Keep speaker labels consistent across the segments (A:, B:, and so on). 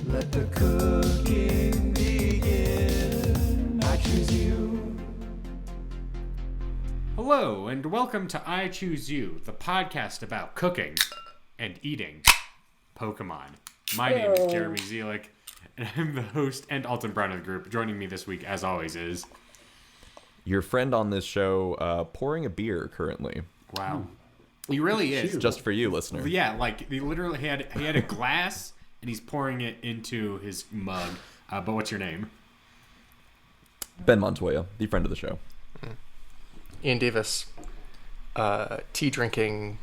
A: Let the cooking begin. I choose you.
B: Hello, and welcome to I Choose You, the podcast about cooking and eating Pokemon. My name is Jeremy Zielik, and I'm the host and Alton Brown of the group. Joining me this week, as always, is...
C: your friend on this show pouring a beer currently.
B: Wow. He really is.
C: Just for you, listener.
B: Yeah, like, he literally had a glass, and he's pouring it into his mug. But what's your name?
C: Ben Montoya, the friend of the show.
D: Ian Davis, tea drinking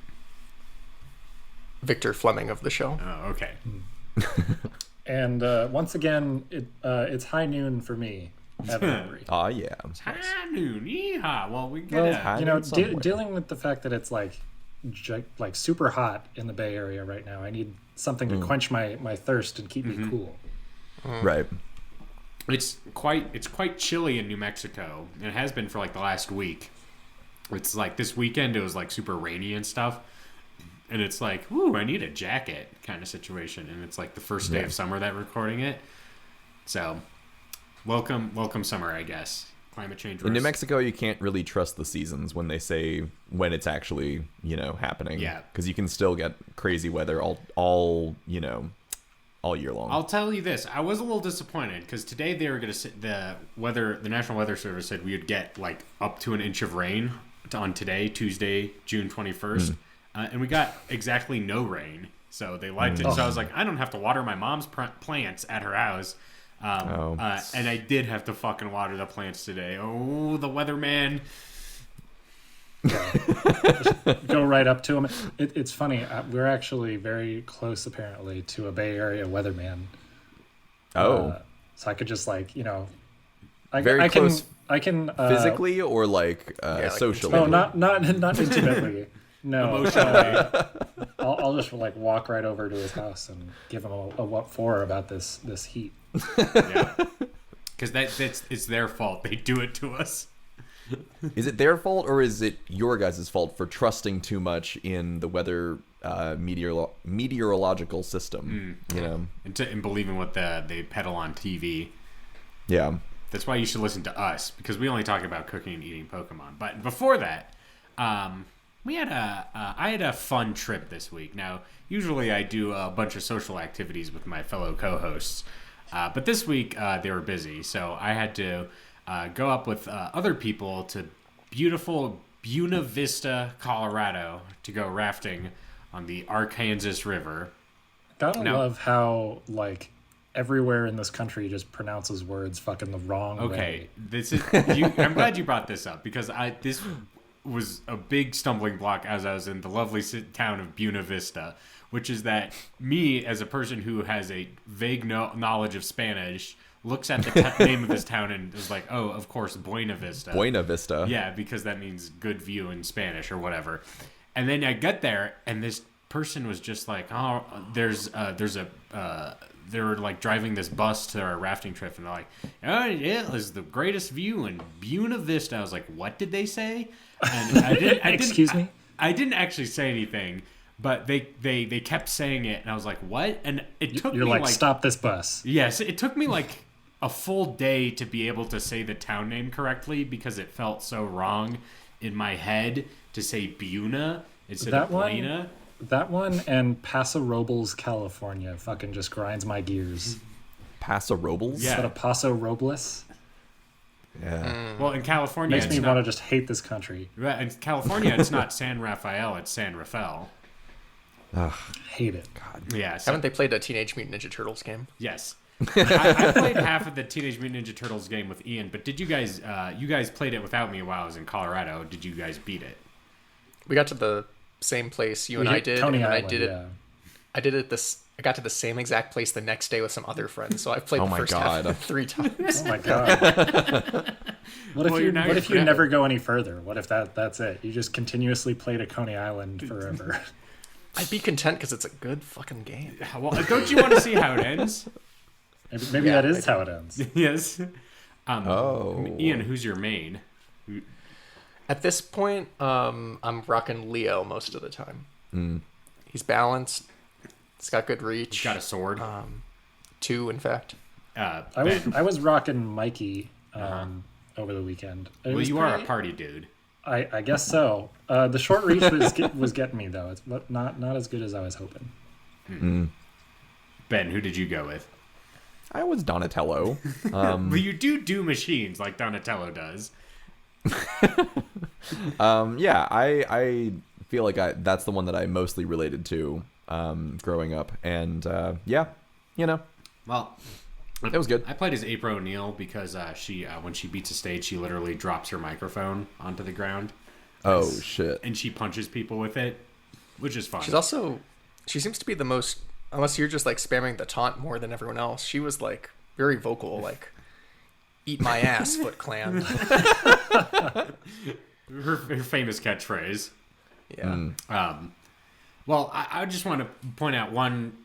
D: Victor Fleming of the show.
B: Oh, okay.
E: And once again, it's high noon for me.
C: Yeah.
B: High noon, yeehaw. Well, we get
E: dealing with the fact that it's like super hot in the Bay Area right now. I need something to quench my thirst and keep me cool.
C: Right.
B: It's quite chilly in New Mexico, and it has been for like the last week. It's like this weekend it was like super rainy and stuff, and it's like, ooh, I need a jacket kind of situation, and it's like the first day of summer that we're recording it. So, welcome summer, I guess. Climate change.
C: In New Mexico, you can't really trust the seasons when they say when it's actually happening.
B: Yeah,
C: because you can still get crazy weather all year long.
B: I'll tell you this: I was a little disappointed because today they were going to the National Weather Service said we would get like up to an inch of rain on today, Tuesday, June 21st, and we got exactly no rain. So they lied to. So I was like, I don't have to water my mom's plants at her house. And I did have to fucking water the plants today. Oh, the weatherman.
E: Just go right up to him. It's funny. We're actually very close, apparently, to a Bay Area weatherman.
C: So
E: I could just
C: very
E: close.
C: I can physically or socially.
E: Oh, not intimately. No, emotionally. I'll just walk right over to his house and give him a what for about this heat.
B: Yeah, because it's their fault. They do it to us.
C: Is it their fault or is it your guys' fault for trusting too much in the weather meteorological system?
B: And believing what they peddle on TV.
C: Yeah,
B: that's why you should listen to us, because we only talk about cooking and eating Pokemon. But before that, I had a fun trip this week. Now, usually I do a bunch of social activities with my fellow co-hosts, but this week they were busy, so I had to go up with other people to beautiful Buena Vista, Colorado, to go rafting on the Arkansas River.
E: Gotta love how everywhere in this country just pronounces words fucking the wrong way.
B: Okay, this is. I'm glad you brought this up, because this was a big stumbling block as I was in the lovely town of Buena Vista, which is that me, as a person who has a vague knowledge of Spanish, looks at the name of this town and is like, oh, of course, Buena Vista.
C: Buena Vista.
B: Yeah, because that means good view in Spanish or whatever. And then I get there, and this person was just like, oh, they were driving this bus to our rafting trip, and they're like, oh, yeah, it was the greatest view in Buena Vista. I was like, what did they say? And I didn't.
E: Excuse me?
B: I didn't actually say anything, but they kept saying it, and I was like, what? And it took
E: You're
B: me
E: like, stop this bus.
B: Yes, it took me a full day to be able to say the town name correctly, because it felt so wrong in my head to say Buena instead of Buena.
E: That one and Paso Robles, California fucking just grinds my gears.
C: Paso Robles?
E: Yeah. Instead of Paso Robles?
C: Yeah.
B: Well, in California...
E: Makes me want to just hate this country.
B: In California, it's not San Rafael, it's San Rafael.
C: Ugh.
E: Hate it.
C: God.
B: Yeah. So,
D: haven't they played a Teenage Mutant Ninja Turtles game?
B: Yes. I played half of the Teenage Mutant Ninja Turtles game with Ian, but did you guys played it without me while I was in Colorado. Did you guys beat it?
D: We got to the same place you and I did,
E: Coney
D: and
E: Island,
D: I did it. Yeah. I did it I got to the same exact place the next day with some other friends. So I played the first half 3 times.
E: Oh my god! What if you never go any further? What if that's it? You just continuously play to Coney Island forever.
D: I'd be content because it's a good fucking game.
B: Well, don't you want to see how it ends?
E: Maybe that is how it ends.
B: Yes. Ian, who's your main?
D: At this point, I'm rocking Leo most of the time. He's balanced. He's got good reach.
B: He's got a sword.
D: 2, in fact.
E: I was rocking Mikey over the weekend.
B: Well, you are a party dude.
E: I guess so. The short reach was getting me though. It's not as good as I was hoping.
B: Ben, who did you go with?
C: I was Donatello.
B: Well, you do machines like Donatello does.
C: Yeah, I feel like that's the one that I mostly related to growing up, and yeah,
B: Well,
C: it was good.
B: I played as April O'Neil because she when she beats a stage, she literally drops her microphone onto the ground.
C: Oh shit!
B: And she punches people with it, which is fun.
D: She seems to be the most, unless you're just like spamming the taunt more than everyone else. She was like very vocal, like "Eat my ass, Foot Clan."
B: her famous catchphrase.
D: Yeah.
B: Well, I just want to point out one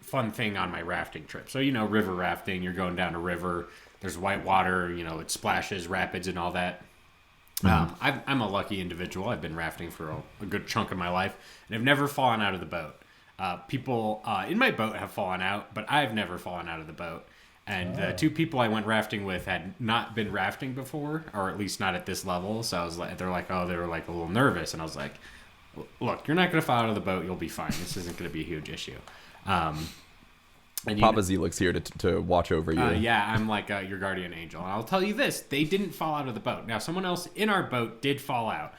B: fun thing on my rafting trip. So, river rafting, you're going down a river, there's white water, it splashes, rapids, and all that. I'm a lucky individual. I've been rafting for a good chunk of my life, and I've never fallen out of the boat. People in my boat have fallen out, but I've never fallen out of the boat. And the two people I went rafting with had not been rafting before, or at least not at this level. So I was like, they were like a little nervous, and I was like, look, you're not going to fall out of the boat. You'll be fine. This isn't going to be a huge issue. And
C: Papa Z looks here to watch over you.
B: Yeah, I'm like your guardian angel. And I'll tell you this, they didn't fall out of the boat. Now, someone else in our boat did fall out,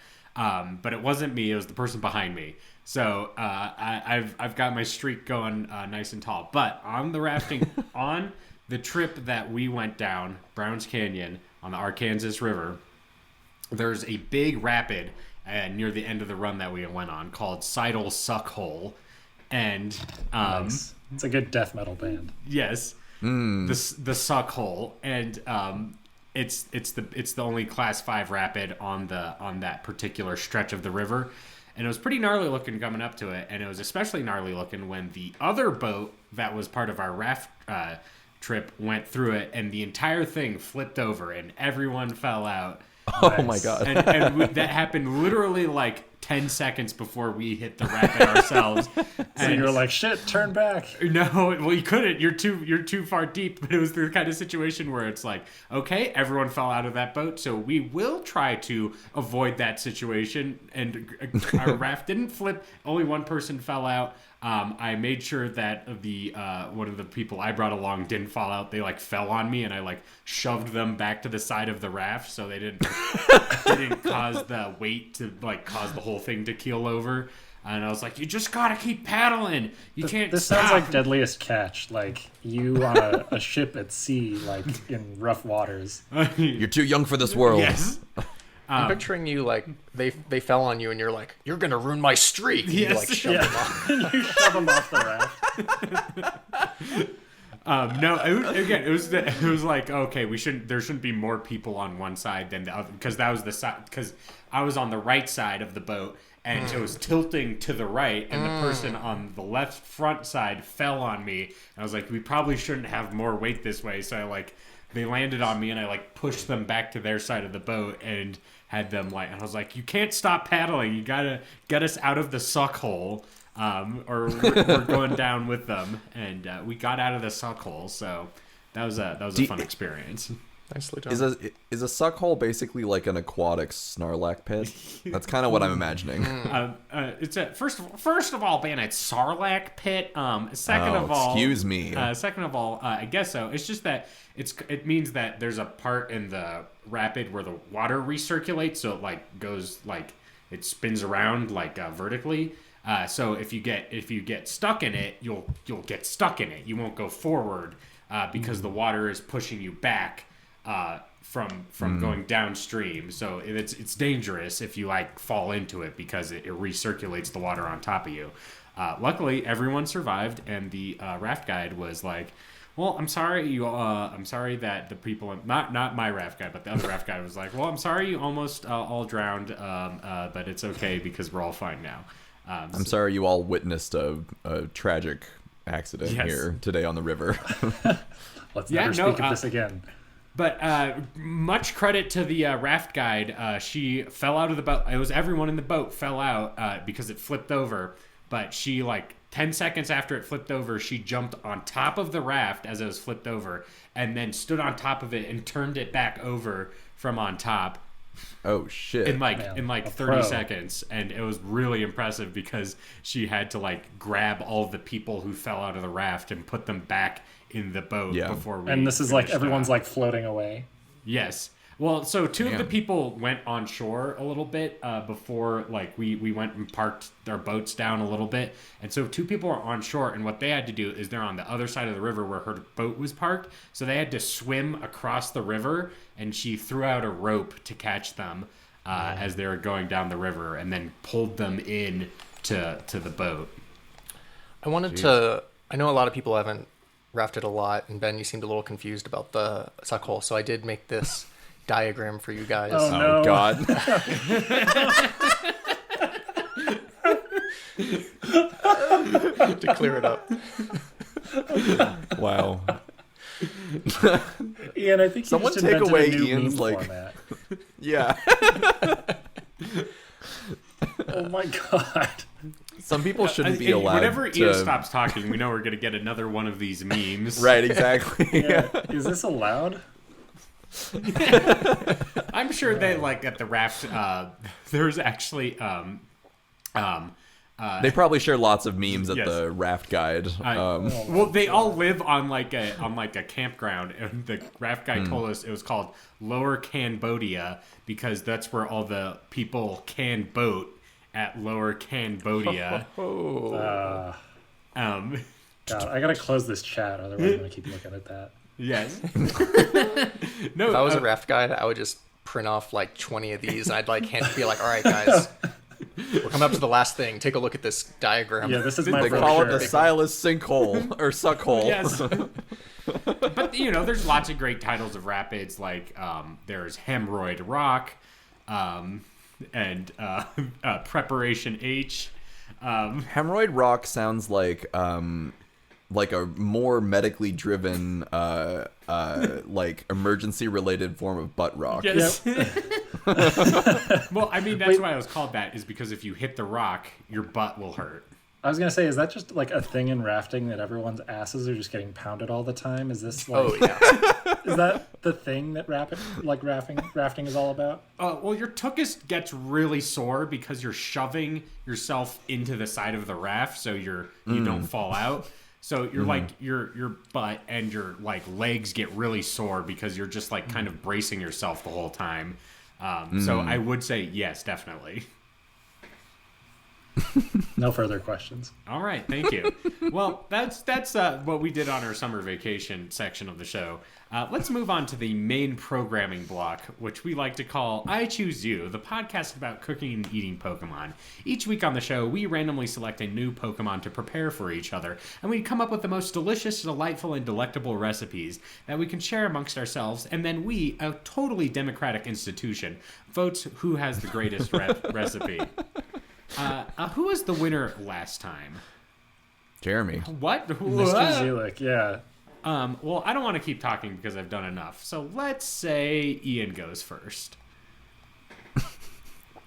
B: but it wasn't me. It was the person behind me. So I've got my streak going nice and tall. But on the rafting, on the trip that we went down, Browns Canyon, on the Arkansas River, there's a big rapid near the end of the run that we went on called Seidel Suckhole. And
E: Nice. It's a good death metal band.
B: Yes, the Suckhole, and it's the only Class 5 rapid on that particular stretch of the river, and it was pretty gnarly looking coming up to it, and it was especially gnarly looking when the other boat that was part of our raft trip went through it, and the entire thing flipped over, and everyone fell out.
C: Oh my god!
B: And that happened literally like 10 seconds before we hit the rapid ourselves.
E: So you were like, "Shit, turn back!"
B: No, well, you couldn't. You're too far deep. But it was the kind of situation where it's like, okay, everyone fell out of that boat, so we will try to avoid that situation. And our raft didn't flip. Only one person fell out. I made sure that the one of the people I brought along didn't fall out. They fell on me, and I shoved them back to the side of the raft so they didn't cause the weight to cause the whole thing to keel over. And I was like, you just gotta keep paddling. You can't.
E: This
B: stop.
E: sounds like Deadliest Catch, like you on a ship at sea, in rough waters.
C: You're too young for this world.
B: Yes.
D: I'm picturing you they fell on you and you're like, you're gonna ruin my streak. And
B: Yes.
D: you shove them off.
E: You shove them off the raft.
B: No, it was like, okay, there shouldn't be more people on one side than the other, because that was the side, because I was on the right side of the boat and it was tilting to the right, and the person on the left front side fell on me, and I was like, we probably shouldn't have more weight this way, so they landed on me, and I pushed them back to their side of the boat and had them and I was like, you can't stop paddling, you gotta get us out of the suck hole. Or we're going down with them, and we got out of the suck hole, so that was a fun experience.
D: Nicely done.
C: Is a suck hole basically like an aquatic Snarlack pit? That's kind of what I'm imagining.
B: It's first of all, Ben, it's Sarlacc pit. Second of all,
C: excuse me.
B: Second of all, I guess so. It's just that it means that there's a part in the rapid where the water recirculates, so it goes it spins around vertically. So if you get stuck in it, you'll get stuck in it. You won't go forward because the water is pushing you back from going downstream. So it's dangerous if you fall into it because it recirculates the water on top of you. Luckily, everyone survived, and the raft guide was like, well, I'm sorry I'm sorry that the people, not my raft guide, but the other raft guide was like, well, I'm sorry you almost all drowned, but it's okay because we're all fine now.
C: I'm sorry you all witnessed a tragic accident here today on the river.
E: Let's never speak of this again.
B: But much credit to the raft guide. She fell out of the boat. It was everyone in the boat fell out because it flipped over. But she 10 seconds after it flipped over, she jumped on top of the raft as it was flipped over, and then stood on top of it and turned it back over from on top
C: Oh shit!
B: in
E: Man,
B: 30
E: pro.
B: seconds. And it was really impressive because she had to like grab all the people who fell out of the raft and put them back in the boat
C: Yeah.
B: before we
E: And this is like
B: finished
E: everyone's
B: up.
E: like floating away.
B: Yes. Well, so two of the
C: Damn.
B: people went on shore a little bit before, like, we went and parked our boats down a little bit. And so two people were on shore, and what they had to do is they're on the other side of the river where her boat was parked. So they had to swim across the river, and she threw out a rope to catch them as they were going down the river, and then pulled them in to the boat.
D: I wanted to. I know a lot of people haven't rafted a lot, and Ben, you seemed a little confused about the suck hole, so I did make this diagram for you guys.
E: Oh,
C: Oh
E: no.
C: god!
D: To clear it up.
C: Wow.
E: Ian, I think you
C: Someone
E: just
C: take
E: invented
C: away
E: a new
C: Ian's,
E: meme
C: like-
E: format.
C: Yeah.
E: Oh my god.
C: Some people shouldn't be
B: And
C: allowed
B: whenever
C: to.
B: Ian stops talking, we know we're going to get another one of these memes.
C: Right. Exactly.
E: Yeah. Is this allowed?
B: I'm sure they, like, at the raft, there's actually...
C: They probably share lots of memes at
B: Yes.
C: the raft guide.
B: Well, they all live on like a campground, and the raft guy told us it was called Lower Cambodia because that's where all the people can boat at Lower Cambodia.
E: God,
B: Um,
E: I gotta close this chat, otherwise I'm gonna keep looking at that.
B: yes. No,
D: If I was a raft guide, I would just print off like 20 of these, and I'd like be like, all right, guys, we're coming up to the last thing. Take a look at this diagram.
E: Yeah, this is my
C: They call it
E: brochure.
C: the Silas sinkhole or suckhole.
B: Yes. But there's lots of great titles of rapids. Like there's Hemorrhoid Rock, and Preparation H.
C: Hemorrhoid rock sounds like a more medically driven like emergency related form of butt rock.
B: Yes. Well, I mean, that's why it was called that, is because if you hit the rock, your butt will hurt.
E: I was gonna say, is that just like a thing in rafting that everyone's asses are just getting pounded all the time? Is this like,
D: Oh yeah.
E: is that the thing that rafting is all about?
B: Well, your tuchus gets really sore because you're shoving yourself into the side of the raft, so you don't fall out. So you're like your butt and your like legs get really sore because you're just like kind of bracing yourself the whole time. So I would say yes, definitely.
E: No further questions.
B: All right, thank you. Well, that's what we did on our summer vacation section of the show. Let's move on to the main programming block, which we like to call I Choose You, the podcast about cooking and eating Pokemon. Each week on the show, we randomly select a new Pokemon to prepare for each other, and we come up with the most delicious, delightful, and delectable recipes that we can share amongst ourselves, and then we, a totally democratic institution, votes who has the greatest recipe. Who was the winner last time?
C: Jeremy.
B: What?
E: Mr. Zelik, yeah.
B: Well, I don't want to keep talking because I've done enough. So let's say Ian goes first.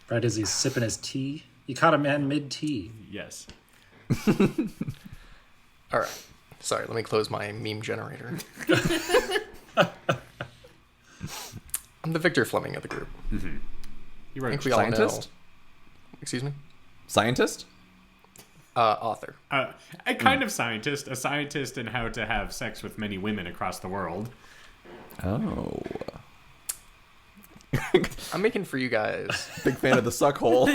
E: Right as he's sipping his tea. You caught a man mid-tea.
B: Yes.
D: All right. Sorry, let me close my meme generator. I'm the Victor Fleming of the group.
B: You
D: I
B: wrote
D: think we all know.
C: Scientist?
D: Excuse me?
C: Scientist?
D: Author.
B: a kind of scientist, a scientist in how to have sex with many women across the world.
C: Oh.
D: I'm making for you guys.
C: Big fan of the suckhole.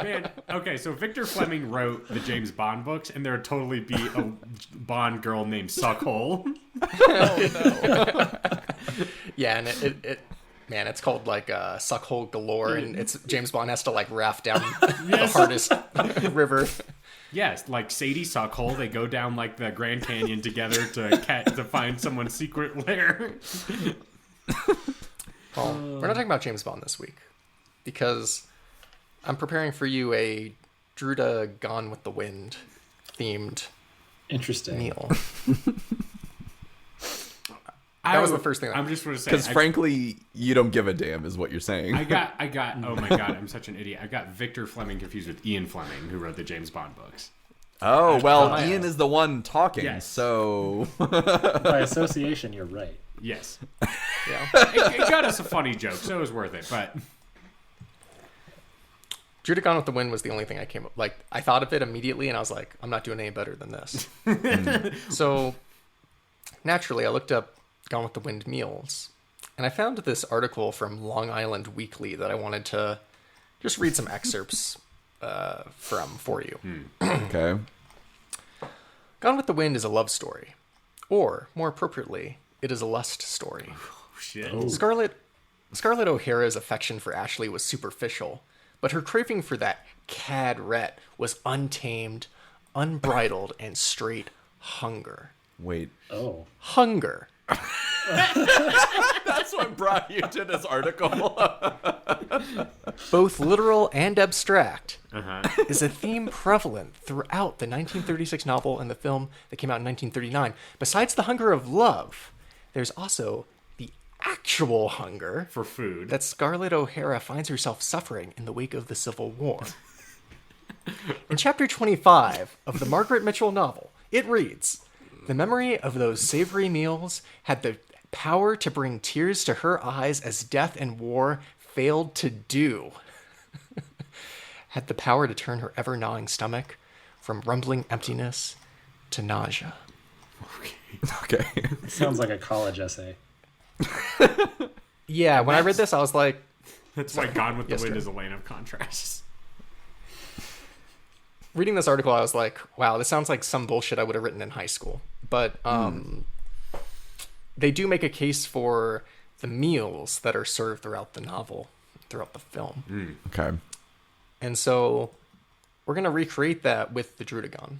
B: Man, okay, so Victor Fleming wrote the James Bond books, and there would totally be a Bond girl named Suckhole.
D: Yeah, and it man, it's called like Suckhole Galore, and it's James Bond has to like raft down the hardest river.
B: Yes, like Sadie Suckhole, they go down like the Grand Canyon together to find someone's secret lair.
D: Well, we're not talking about James Bond this week because I'm preparing for you a Druddigon with the Wind themed
E: Interesting.
D: meal. That was the first thing.
B: I'm just going to say.
C: Because frankly, you don't give a damn, is what you're saying.
B: I got. Oh my god, I'm such an idiot. I got Victor Fleming confused with Ian Fleming, who wrote the James Bond books.
C: Oh, well,
D: yeah.
C: Ian is the one talking,
B: Yes.
C: so...
E: By association, you're right.
B: Yes,
D: Yeah.
B: it got us a funny joke, so it was worth it. But
D: Druddigon with the Wind was the only thing I came up like. I thought of it immediately, and I was like, I'm not doing any better than this. So naturally, I looked up Gone with the Wind meals, and I found this article from Long Island Weekly that I wanted to just read some excerpts from for you.
C: Okay.
D: Gone with the Wind is a love story, or more appropriately, it is a lust story.
B: shit.
D: Scarlett O'Hara's affection for Ashley was superficial, but her craving for that cad Rhett was untamed, unbridled, and straight hunger.
C: Wait.
E: Oh.
D: Hunger.
C: That's what brought you to this article.
D: Both literal and abstract, is a theme prevalent throughout the 1936 novel and the film that came out in 1939. Besides the hunger of love, there's also the actual hunger
B: For food.
D: that Scarlett O'Hara finds herself suffering in the wake of the Civil War. In chapter 25 of the Margaret Mitchell novel, it reads, "The memory of those savory meals had the power to bring tears to her eyes as death and war failed to do. Had the power to turn her ever-gnawing stomach from rumbling emptiness to nausea."
C: Okay.
E: Sounds like a college essay.
D: Yeah, when I read this, I was like,
B: That's why Gone with the
D: Yes,
B: Wind
D: sir.
B: is a land of contrasts.
D: reading this article, I was like, wow, this sounds like some bullshit I would have written in high school. But they do make a case for the meals that are served throughout the novel, throughout the film.
C: Okay.
D: And so we're going to recreate that with the Druddigon.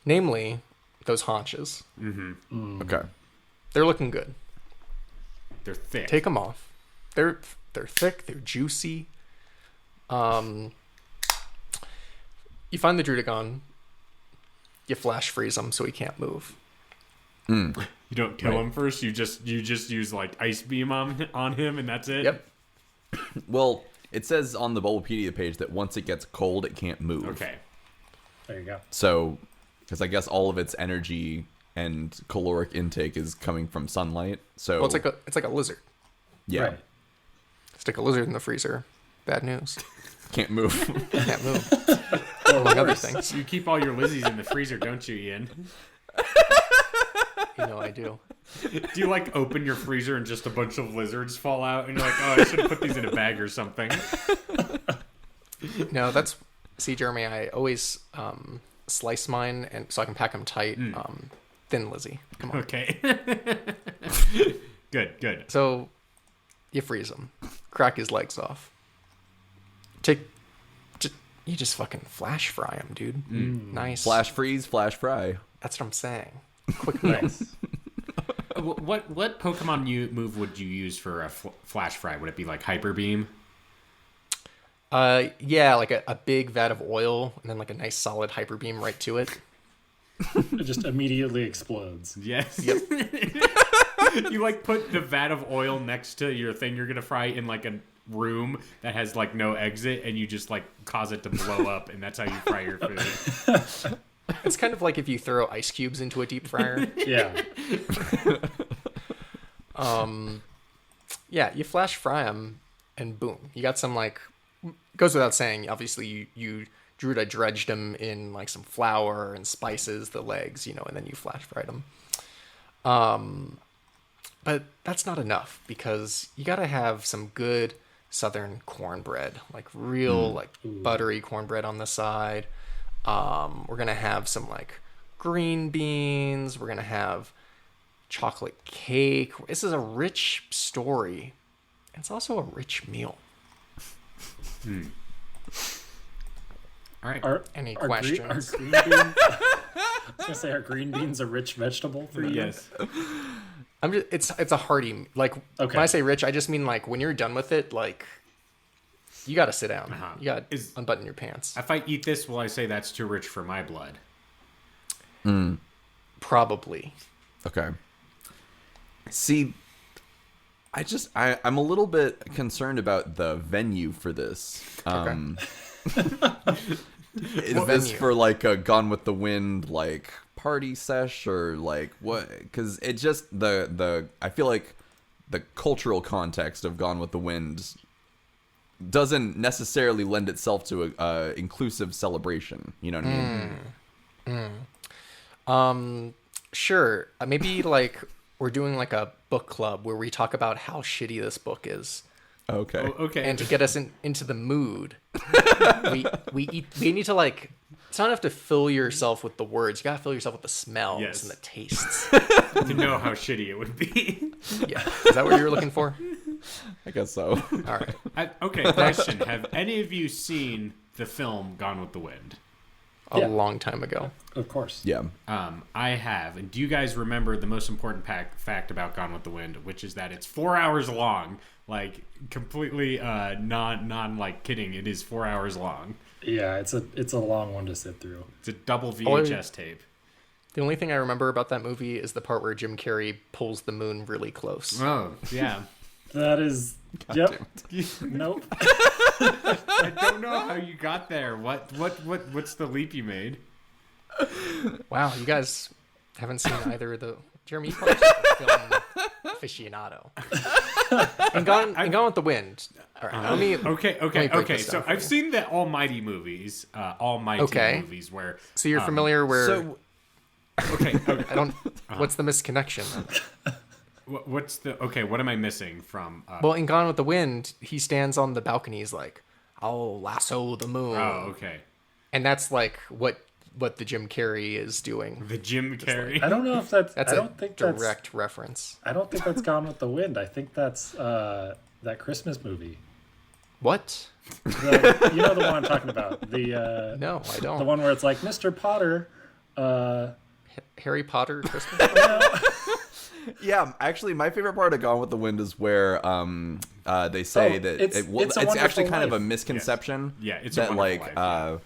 D: Namely, those haunches.
C: Okay.
D: They're looking good.
B: They're thick.
D: Take them off. They're thick. They're juicy. You find the Druddigon. You flash freeze him so he can't move.
B: You don't kill him first. You just use like ice beam on him, and that's it.
D: Yep.
C: Well, it says on the Bulbapedia page that once it gets cold, it can't move.
B: Okay.
E: There you go.
C: So, because I guess all of its energy and caloric intake is coming from sunlight. So,
D: Well, it's like a lizard.
C: yeah,
E: Right.
D: Stick a lizard in the freezer. Bad news.
C: can't move.
D: Can't move.
E: Or
D: Among other
E: worse.
D: things.
B: You keep all your Lizzies in the freezer, don't you, Ian?
D: You know I do.
B: Do you like open your freezer and just a bunch of lizards fall out, and you're like, oh, I should have put these in a bag or something?
D: No, that's... See, Jeremy, I always slice mine and so I can pack them tight. Thin Lizzie. Come on.
B: Okay. Good.
D: So you freeze him. Crack his legs off. You just fucking flash fry him, dude. Nice.
C: Flash freeze, flash fry.
D: That's what I'm saying. Quick meal.
E: Nice.
B: What Pokemon move would you use for a flash fry? Would it be like Hyper Beam?
D: Yeah, like a big vat of oil and then like a nice solid hyper beam right to it.
E: It just immediately explodes.
B: Yes. You like put the vat of oil next to your thing you're gonna fry in like a room that has like no exit, and you just like cause it to blow up, and that's how you fry your food.
D: It's kind of like if you throw ice cubes into a deep fryer.
E: Yeah.
D: Yeah, you flash fry them and boom. You got some like... Goes without saying, obviously you dredged them in like some flour and spices, the legs, and then you flash fried them. But that's not enough because you got to have some good southern cornbread, like real like buttery cornbread on the side. We're going to have some like green beans. We're going to have chocolate cake. This is a rich story. It's also a rich meal.
B: All right.
D: Any
E: Are
D: questions?
E: green beans? I was gonna say, are green beans a rich vegetable for you?
B: Yes.
D: It's a hearty, like
E: Okay.
D: when I say rich, I just mean like when you're done with it, like you got to sit down.
B: Uh-huh.
D: You got to
B: Is-
D: unbutton your pants.
B: If I eat this, will I say that's too rich for my blood?
D: Probably.
C: Okay. See, I'm a little bit concerned about the venue for this. Is this
D: venue?
C: for like a Gone with the Wind like party sesh or like what? Because it just the I feel like the cultural context of Gone with the Wind doesn't necessarily lend itself to a inclusive celebration. You know what I mean?
D: Sure. Maybe like we're doing like a book club where we talk about how shitty this book is.
C: Okay.
B: Okay.
D: And to get us into the mood, we need to like. It's not enough to fill yourself with the words. You gotta fill yourself with the smells
B: Yes.
D: and the tastes.
B: to know how shitty it would be.
D: Yeah, is that what you were looking for?
C: I guess so.
D: All right.
B: Okay, question. Have any of you seen the film Gone with the Wind?
D: A
E: Yeah.
D: long time ago.
E: Of course.
C: Yeah.
B: I have. And do you guys remember the most important fact about Gone with the Wind, which is that it's 4 hours long? Like, completely non like kidding. It is 4 hours long.
E: Yeah, it's a long one to sit through.
B: It's a double VHS tape.
D: The only thing I remember about that movie is the part where Jim Carrey pulls the moon really close.
B: Oh, yeah.
E: That is. Yep. Nope.
B: I don't know how you got there. What's the leap you made?
D: Wow, you guys haven't seen either of the. Jeremy, you probably just a film aficionado. And Gone with the Wind. All right, let me.
B: Okay.
D: break this
B: So
D: down for
B: I've
D: you.
B: seen the Almighty movies,
D: Okay.
B: movies where.
D: So you're familiar where
C: So
B: Okay.
D: I don't. What's the misconnection?
B: What's the What am I missing from?
D: Well, in Gone with the Wind, he stands on the balcony. He's like, "I'll lasso the moon,"
B: Oh, okay.
D: and that's like what the Jim Carrey is doing.
B: The Jim Carrey.
E: I don't know if that's.
D: That's
E: I
D: a
E: don't think that's.
D: direct reference.
E: I don't think that's Gone with the Wind. I think that's that Christmas movie.
D: What?
E: You know the one I'm talking about. The
D: No, I don't.
E: the one where it's like Mr. Potter.
D: Harry Potter Christmas.
C: yeah, actually, my favorite part of Gone with the Wind is where they say that
E: It's
C: it's
E: A Wonderful
C: actually kind of a
E: Life.
C: misconception.
B: Yeah, it's a
C: that
B: Wonderful
C: like
B: Life,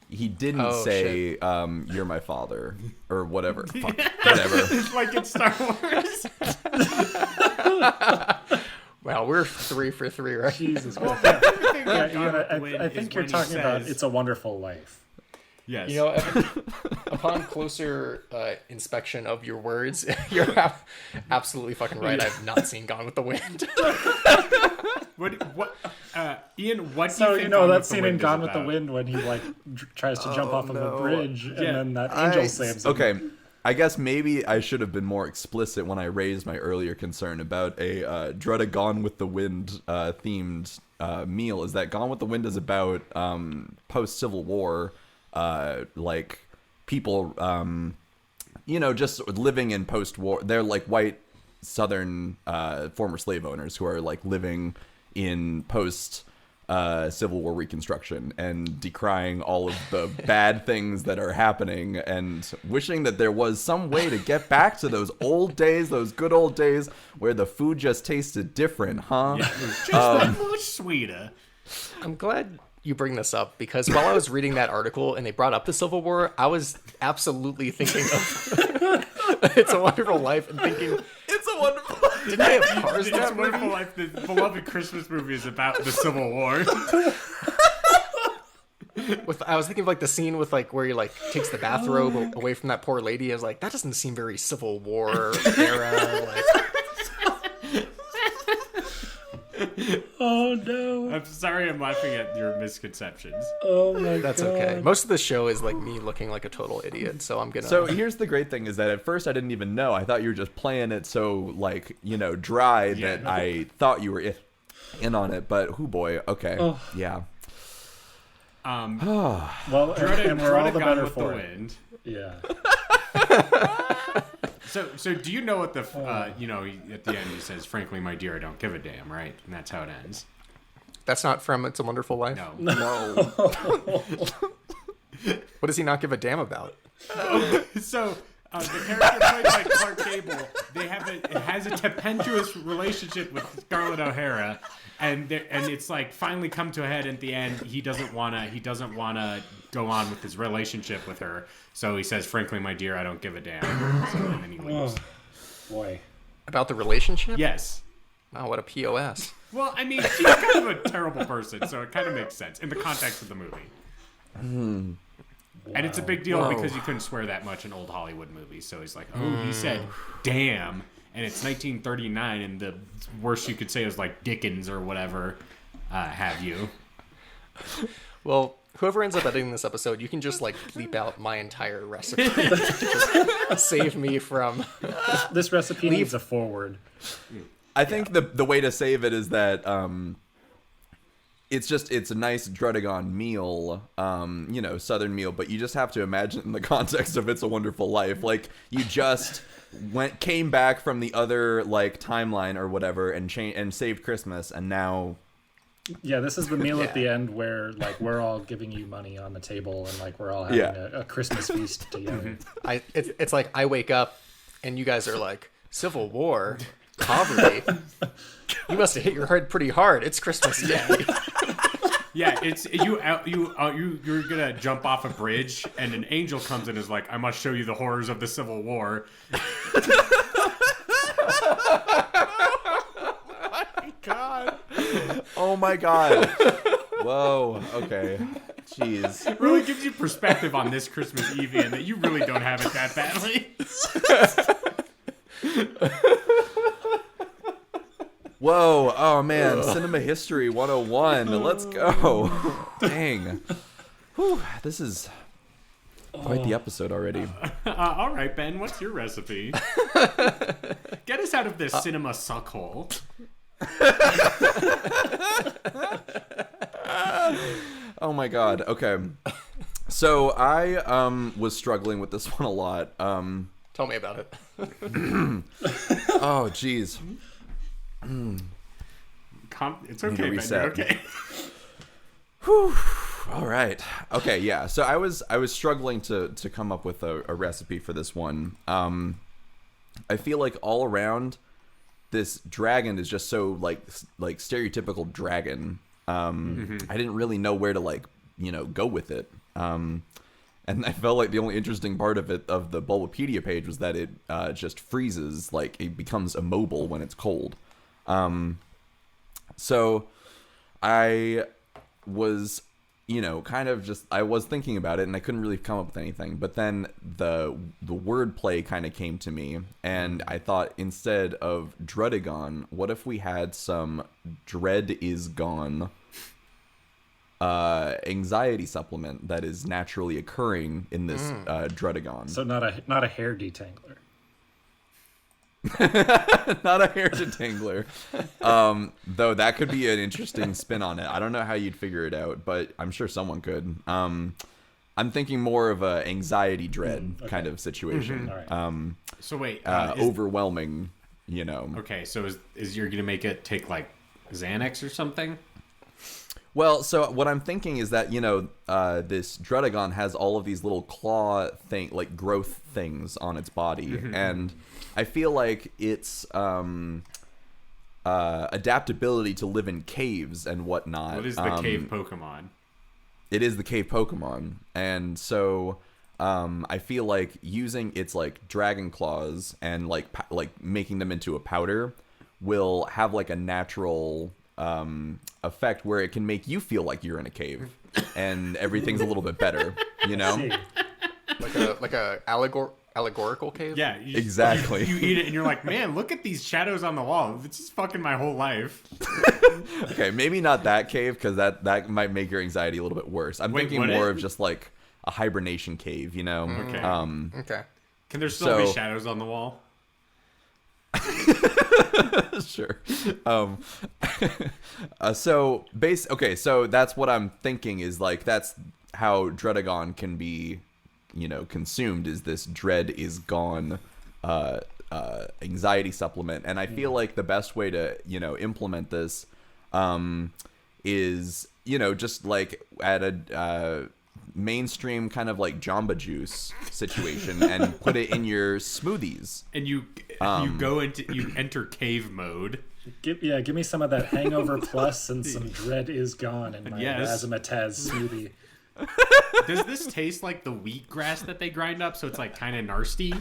C: he didn't
D: Oh,
C: say "You're my father" or whatever. Fuck, whatever.
B: It's like in Star Wars.
D: Wow, we're 3 for 3, right?
E: Jesus Christ.
B: Everything
E: Yeah,
B: about Gone with the
E: I
B: Wind
E: think
B: is
E: you're
B: when he
E: talking about
B: says-
E: It's a Wonderful Life.
B: Yes.
D: You know, upon closer inspection of your words, you're absolutely fucking right. I've not seen Gone with the Wind.
B: Ian? What?
E: So
B: do you think
E: know
B: Gone
E: that
B: with the
E: scene in
B: Wind is
E: Gone with the
B: about?
E: Wind when he like tries to jump off of a bridge and
B: Yeah.
E: then that angel saves him.
C: Okay, I guess maybe I should have been more explicit when I raised my earlier concern about a Druddigon with the Wind themed meal. Is that Gone with the Wind is about post Civil War, like people, just living in post war. They're like white Southern former slave owners who are like living in post Civil War Reconstruction and decrying all of the bad things that are happening and wishing that there was some way to get back to those old days, those good old days where the food just tasted different, huh?
B: Yeah, it was just that much sweeter.
D: I'm glad you bring this up because while I was reading that article and they brought up the Civil War, I was absolutely thinking of It's a Wonderful Life and thinking,
C: It's a wonderful.
D: didn't they have cars in
B: It's a
D: that movie?
B: Wonderful Life. The beloved Christmas movie is about the Civil War.
D: I was thinking of like the scene with like where he like takes the bathrobe away from that poor lady. I was like, that doesn't seem very Civil War era. Like,
E: Oh no.
B: I'm sorry, I'm laughing at your misconceptions.
E: Oh my
D: that's
E: god.
D: okay. Most of the show is like me looking like a total idiot, so I'm gonna.
C: So here's the great thing is that at first I didn't even know. I thought you were just playing it so like, dry that
B: no.
C: I thought you were in on it, but whoo boy, okay.
E: Oh.
C: Yeah.
E: Well, and we're all the
B: Druddigon
E: better
B: with
E: for
B: the
E: it.
B: Wind.
E: Yeah.
B: So do you know what the at the end he says, "Frankly, my dear, I don't give a damn," right? And that's how it ends.
D: That's not from It's a Wonderful Life.
B: No.
D: What does he not give a damn about?
B: So the character played by Clark Gable, it has a tempestuous relationship with Scarlett O'Hara, and it's like finally come to a head at the end. He doesn't wanna go on with his relationship with her, so he says, "Frankly, my dear, I don't give a damn." So, and then he leaves.
E: Boy.
D: About the relationship?
B: Yes.
D: Wow, what a POS.
B: Well, I mean, she's kind of a terrible person, so it kind of makes sense in the context of the movie. And it's a big deal
D: Whoa.
B: because you couldn't swear that much in old Hollywood movies. So he's like, oh, he said, damn. And it's 1939, and the worst you could say was like Dickens or whatever have you.
D: Well, whoever ends up editing this episode, you can just like bleep out my entire recipe. Just save me from...
E: This recipe needs a forward.
C: I think the way to save it is that it's a nice Druddigon meal, Southern meal, but you just have to imagine it in the context of It's a Wonderful Life. Like, you just came back from the other like timeline or whatever and saved Christmas, and now
E: Yeah, this is the meal at the end where like we're all giving you money on the table and like we're all having a Christmas feast together.
D: It's like I wake up and you guys are like, Civil War, poverty. You must have hit your head pretty hard. It's Christmas Day.
B: Yeah, it's you're gonna jump off a bridge, and an angel comes in and is like, I must show you the horrors of the Civil War.
C: oh my god. Whoa. Okay. Jeez.
B: It really gives you perspective on this Christmas Eve, and that you really don't have it that badly.
C: Whoa. Oh man. Cinema History 101. Let's go. Dang. Whew. This is quite the episode already.
B: All right, Ben, what's your recipe? Get us out of this cinema suckhole.
C: Oh my god. Okay. So I was struggling with this one a lot.
D: Tell me about it.
C: Oh jeez.
B: It's okay, Ben.
C: reset.
B: You're okay.
C: All right. Okay, yeah. So I was struggling to come up with a recipe for this one. I feel like all around this dragon is just so like stereotypical dragon. I didn't really know where to go with it. And I felt like the only interesting part of the Bulbapedia page was that it just freezes, like it becomes immobile when it's cold. So I was I was thinking about it and I couldn't really come up with anything, but then the wordplay kind of came to me, and I thought, instead of Druddigon, what if we had some Dread is Gone anxiety supplement that is naturally occurring in this Druddigon.
E: So not a hair detangler.
C: Not a hair detangler. Though that could be an interesting spin on it. I don't know how you'd figure it out, but I'm sure someone could. I'm thinking more of a anxiety dread kind of situation.
E: All right.
B: So wait,
C: overwhelming,
B: Okay, so is you're gonna make it take like Xanax or something?
C: Well, so what I'm thinking is that, this Druddigon has all of these little claw growth things on its body. And I feel like its adaptability to live in caves and whatnot.
B: What is the cave Pokemon?
C: It is the cave Pokemon. And so I feel like using its dragon claws and making them into a powder will have a natural effect where it can make you feel like you're in a cave and everything's a little bit better,
D: Like a allegorical cave?
B: Yeah,
C: exactly.
B: You eat it and you're like, man, look at these shadows on the wall. It's just fucking my whole life.
C: Okay, maybe not that cave, because that might make your anxiety a little bit worse. I'm thinking more of just a hibernation cave,
B: Okay.
D: Okay.
B: Can there still be shadows on the wall?
C: Sure. So that's what I'm thinking is that's how Druddigon can be, consumed, is this Dread is Gone anxiety supplement. And I feel like the best way to, implement this is, just at a mainstream kind of Jamba Juice situation and put it in your smoothies.
B: And you enter cave mode.
E: Give me some of that Hangover Plus and some Dread is Gone in my Razzmatazz smoothie.
B: Does this taste like the wheatgrass that they grind up, so it's kind of nasty?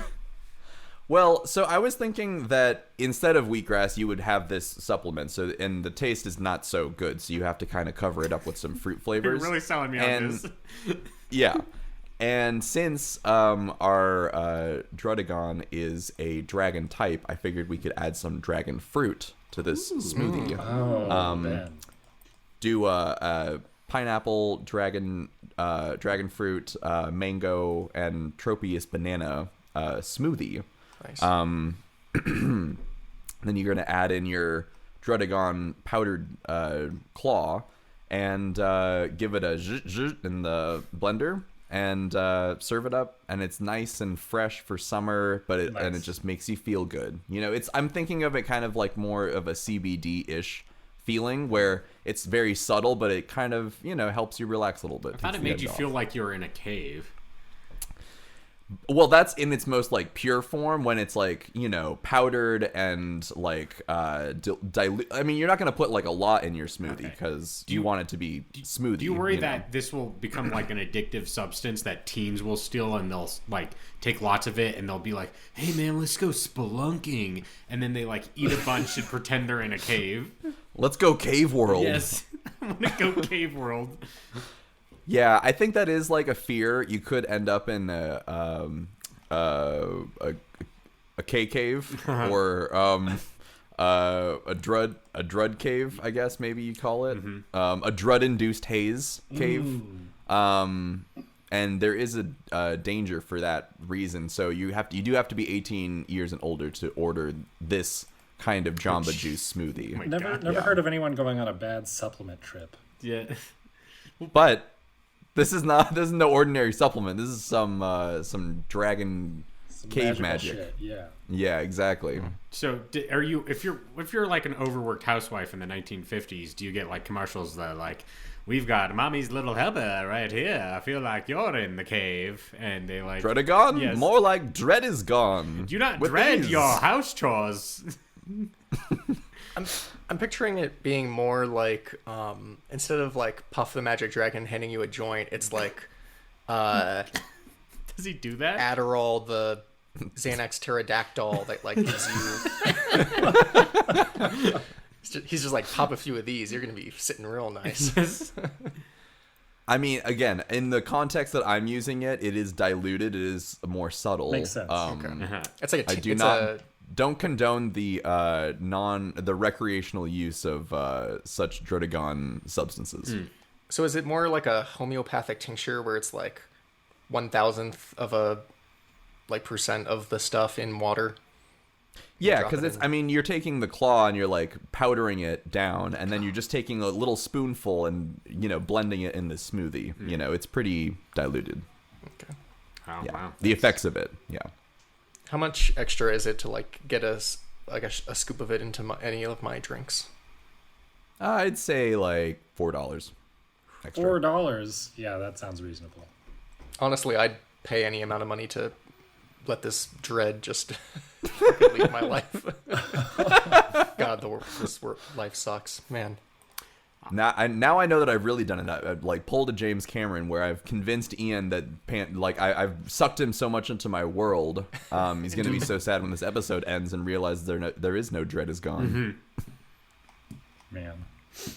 C: Well, so I was thinking that instead of wheatgrass, you would have this supplement. So, and the taste is not so good, so you have to kind of cover it up with some fruit
B: You're
C: flavors.
B: really selling me on
C: And-
B: this.
C: Yeah. And since our Druddigon is a dragon type, I figured we could add some dragon fruit to this smoothie.
E: Oh, man.
C: Do a pineapple, dragon fruit, mango, and Tropius banana smoothie.
D: Nice.
C: Then you're going to add in your Druddigon powdered claw and give it a zh in the blender and serve it up. And it's nice and fresh for summer, but and it just makes you feel good. You know, I'm thinking of it kind of like more of a CBD-ish feeling where it's very subtle, but it kind of, helps you relax a little bit.
B: I thought it made you feel like you were in a cave.
C: Well, that's in its most like pure form when it's like, powdered and like dilute. I mean, you're not going to put like a lot in your smoothie because you want it to be smoothie.
B: Do you worry that this will become like an addictive substance that teens will steal and they'll like take lots of it and they'll be like, hey man, let's go spelunking. And then they like eat a bunch and pretend they're in a cave.
C: Let's go cave world.
B: Yes. I want to go cave world.
C: Yeah, I think that is like a fear. You could end up in a K cave or a drud cave, I guess maybe you call it. A drud induced haze cave. And there is a danger for that reason. So you do have to be 18 years and older to order this kind of Jamba Juice smoothie.
E: Never heard of anyone going on a bad supplement trip.
B: Yeah.
C: But this is no ordinary supplement. This is some dragon cave magic.
E: Shit, yeah.
C: Yeah, exactly.
B: So are you, if you're like an overworked housewife in the 1950s, do you get like commercials that like, we've got mommy's little helper right here. I feel like you're in the cave. And they like...
C: Druddigon?
B: Yes.
C: More like dread is gone.
B: Do not
C: With
B: dread
C: ease.
B: your house chores.
D: I'm picturing it being more like instead of like Puff the Magic Dragon handing you a joint, it's like
B: Does he do that?
D: Adderall the Xanax pterodactyl that like gives you. He's just like, pop a few of these, you're gonna be sitting real nice.
B: Yes.
C: I mean, again, in the context that I'm using it, it is diluted. It is more subtle.
E: Makes sense.
D: It's like
C: I do not don't condone the recreational use of such Druddigon substances.
D: So is it more like a homeopathic tincture where it's like 1,000th of a like percent of the stuff in water?
C: Yeah,
D: Drop
C: because
D: it
C: it's.
D: in.
C: I mean, you're taking the claw and you're like powdering it down, and then you're just taking a little spoonful and blending it in the smoothie. It's pretty diluted.
D: Okay.
B: Oh,
C: Yeah,
B: wow.
C: the effects of it. Yeah.
D: How much extra is it to like get a scoop of it into any of my drinks?
C: I'd say like $4 extra.
E: $4. Yeah, that sounds reasonable.
D: Honestly, I'd pay any amount of money to let this dread just fucking leave my life. God, this life sucks, man.
C: Now I know that I've really done it. I've like pulled a James Cameron where I've convinced Ian that I've sucked him so much into my world. He's gonna be so sad when this episode ends and realize there is no dread is gone.
E: Man.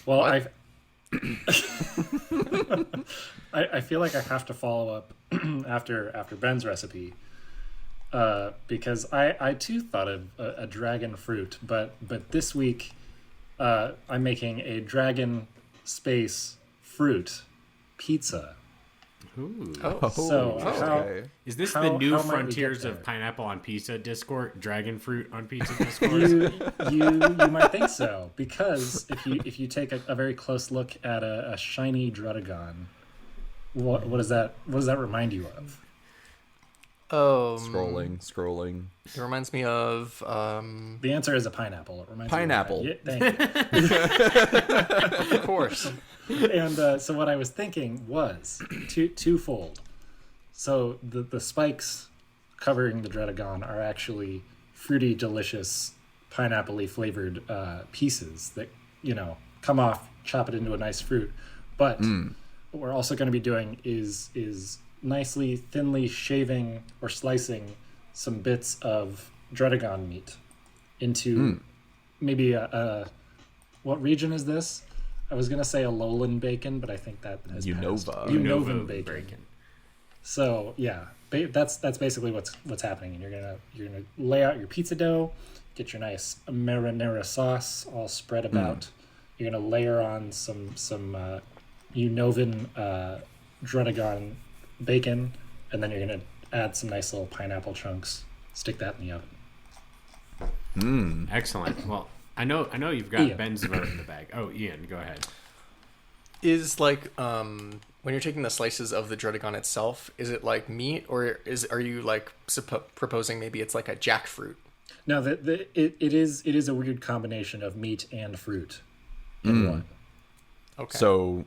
E: Well, I feel like I have to follow up after Ben's recipe. Because I too thought of a dragon fruit, but this week I'm making a dragon space fruit pizza.
B: Ooh.
E: So
C: okay.
B: Is this
E: how-
B: the new
E: how might we
B: frontiers
E: get
B: of
E: there?
B: pineapple on pizza Discord? Dragon fruit on pizza Discord?
E: you might think so, because if you take a very close look at a shiny Druddigon, what does that remind you of?
C: Scrolling.
D: It reminds me of
E: The answer is a pineapple. It reminds
C: Pineapple.
E: Me of that. Yeah, thank you.
D: of course.
E: And so what I was thinking was twofold. So the spikes covering the Druddigon are actually fruity, delicious, pineapple-y flavored pieces that come off, chop it into a nice fruit. But what we're also going to be doing is nicely, thinly shaving or slicing some bits of Druddigon meat into maybe a what region is this? I was gonna say a lowland bacon, but I think that has
C: Unova.
E: Unovan bacon. So yeah, that's basically what's happening. And you're gonna lay out your pizza dough, get your nice marinara sauce all spread about. You're gonna layer on some Unovan Druddigon bacon, and then you're gonna add some nice little pineapple chunks. Stick that in the oven.
B: Excellent. Well, I know you've got
E: Ian.
B: Ben's vote in the bag. Oh, Ian, go ahead.
D: Is like when you're taking the slices of the Druddigon itself, is it like meat, or are you like proposing maybe it's like a jackfruit?
E: No, it is a weird combination of meat and fruit in one.
D: Okay.
C: So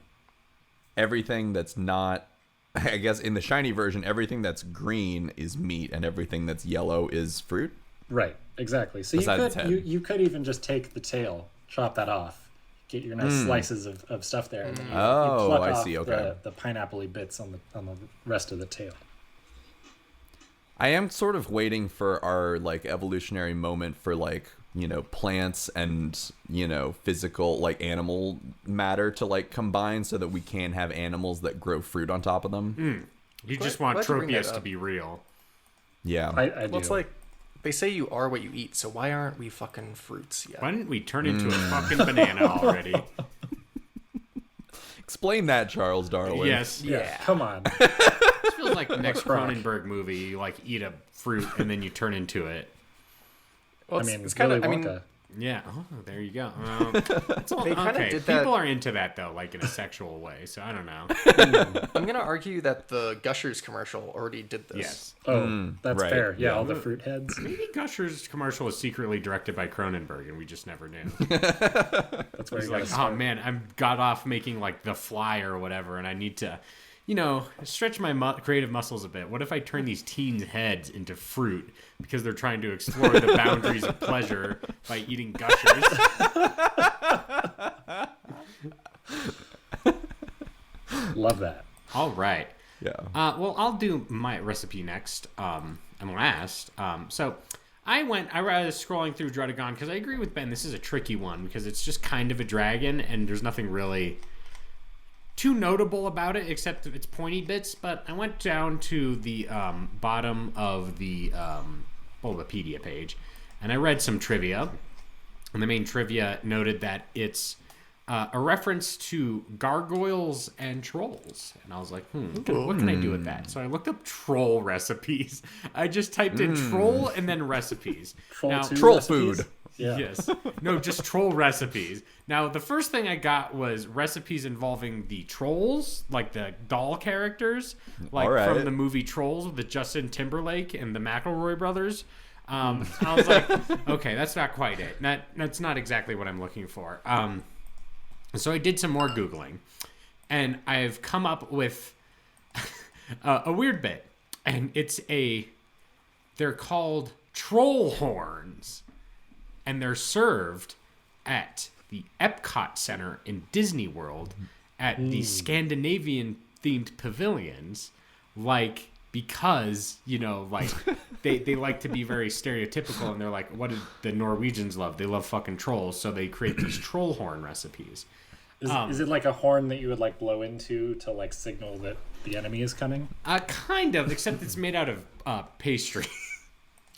C: everything that's not, I guess in the shiny version, everything that's green is meat and everything that's yellow is fruit.
E: Right, exactly. So
C: Besides its head.
E: you could even just take the tail, chop that off, get your nice slices of stuff there, and then you pluck
C: I
E: off
C: see, okay.
E: the pineapple-y bits on the rest of the tail.
C: I am sort of waiting for our like evolutionary moment for like, you know, plants and, you know, physical like animal matter to like combine so that we can have animals that grow fruit on top of them.
B: You just want
D: glad you bring that
B: Tropius to
D: up.
B: be real.
C: Yeah.
E: I do.
D: Well, it's like they say you are what you eat, so why aren't we fucking fruits yet?
B: Why didn't we turn into a fucking banana already?
C: Explain that, Charles Darwin.
B: Yes.
E: yeah, come on.
B: It feels like the next
E: Croc.
B: Cronenberg movie. You like eat a fruit and then you turn into it.
D: Well,
E: I mean,
D: it's kind
E: Willy
D: of.
E: Wonka.
B: Yeah. Oh, there you go. It's all,
D: They kinda
B: okay.
D: did that-
B: People are into that though, like in a sexual way. So I don't know.
D: I'm gonna argue that the Gushers commercial already did this.
B: Yes.
E: Oh, that's
C: right.
E: fair. Yeah,
C: Yeah.
E: all the fruit heads.
B: Maybe Gushers commercial was secretly directed by Cronenberg and we just never knew.
E: That's where
B: He's
E: you
B: like,
E: gotta
B: oh man, I got off making like The Fly or whatever, and I need to, you know, stretch my creative muscles a bit. What if I turn these teens' heads into fruit because they're trying to explore the boundaries of pleasure by eating Gushers?
E: love that.
B: All right.
C: Yeah.
B: Well, I'll do my recipe next and last. So I was scrolling through Druddigon because I agree with Ben. This is a tricky one because it's just kind of a dragon and there's nothing really too notable about it except its pointy bits. But I went down to the bottom of the Bulbapedia page and I read some trivia. And the main trivia noted that it's a reference to gargoyles and trolls. And I was like, what can I do with that? So I looked up troll recipes. I just typed in troll and then recipes. Now,
C: Troll
E: recipes?
C: food.
E: Yeah.
B: Yes. No, just troll recipes. Now, the first thing I got was recipes involving the trolls, like the doll characters, like
C: All right.
B: from the movie Trolls with the Justin Timberlake and the McElroy brothers. I was like, okay, that's not quite it. That's not exactly what I'm looking for. So I did some more Googling, and I've come up with a weird bit, and they're called troll horns, and they're served at the Epcot Center in Disney World at the Scandinavian-themed pavilions, like, because, you know, like, they like to be very stereotypical, and they're like, what do the Norwegians love? They love fucking trolls, so they create these troll horn recipes.
E: Is it like a horn that you would like blow into to like signal that the enemy is coming?
B: Kind of, except it's made out of pastry.